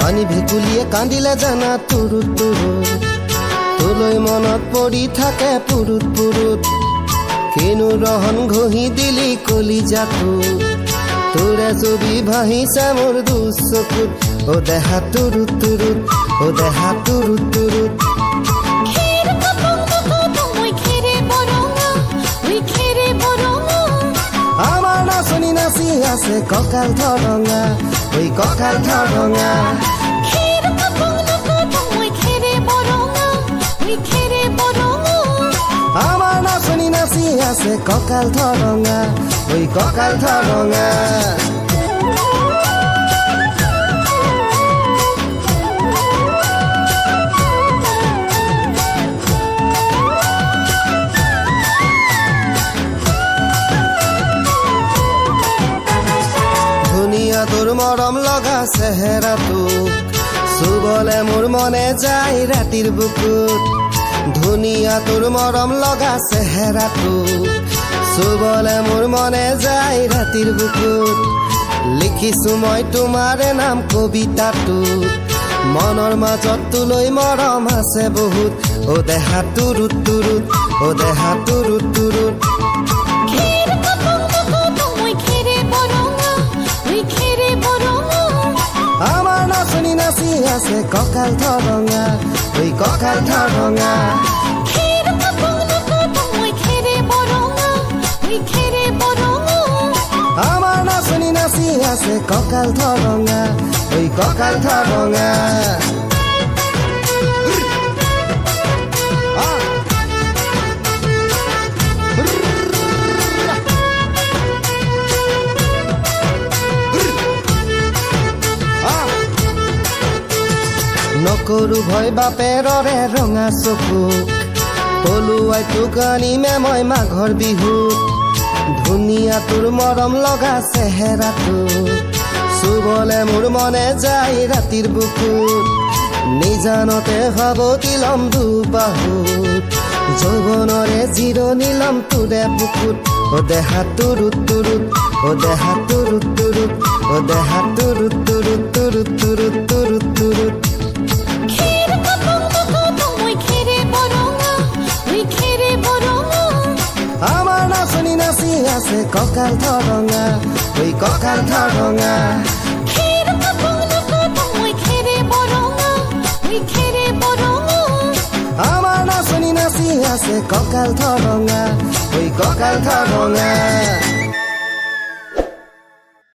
পানী ভেকুলিয়ে কান্দিলে জানা তুৰুত তুৰুত তোলৈ মনত পৰি থাকে পুৰুত পুৰুত কিনো ৰহন ঘঁহি দিলি কলিজাটো তোৰে ছবি ভাহিছে মোৰ দুচকুত ও দেহা তুৰুত তুৰুত ও দেহা তুৰুত তুৰুত আমাৰ নাচনি নাচি আছে কঁকাল ধৰঙা ঐ কঁকাল ধৰঙা আমাৰ নাচনি নাচি আছে কঁকাল ধৰঙা ঐ কঁকাল ধৰঙা তোৰ মৰম লগা চেহেৰাটো চুবলে মোৰ মনে যায় ৰাতিৰ বুকুত ধুনীয়া তোৰ মৰম লগা চেহেৰাটো চুবলে মোৰ মনে যায় ৰাতিৰ বুকুত লিখিছো মই তোমাৰে নাম কবিতাটো মনৰ মাজত তোলৈ মৰম আছে বহুত ও দেহা তুৰুত তুৰুত ও দেহা তুৰুত তুৰুত আমাৰ নাচনি নাচি আছে কঁকাল ধৰঙা ঐ কঁকাল ধৰঙা আমাৰ নাচনি নাচি আছে কঁকাল ধৰঙা ঐ কঁকাল ধৰঙা নকৰো ভয় বাপেৰৰে ৰঙা চকুক পলুৱাই তোক আনিমে মই মাঘৰ বিহুত ধুনীয়া তোৰ মৰম লগা চেহেৰাটো চুবলে মোৰ মনে যায় ৰাতিৰ বুকুত নিজানতে সাৱটি লম দুবাহুত যৌৱনৰে জিৰণি লম তোৰে বুকুত ও দেহা তুৰুত তুৰুত ও দেহা তুৰুত তুৰুত ও দেহা তুৰুত তুৰুত তুৰুত তুৰুত তুৰুত তুৰুত আমাৰ নাচনি নাচি আছে কঁকাল ধৰঙা ঐ কঁকাল ধৰঙা আমাৰ নাচনি নাচি আছে কঁকাল ধৰঙা ঐ কঁকাল ধৰঙা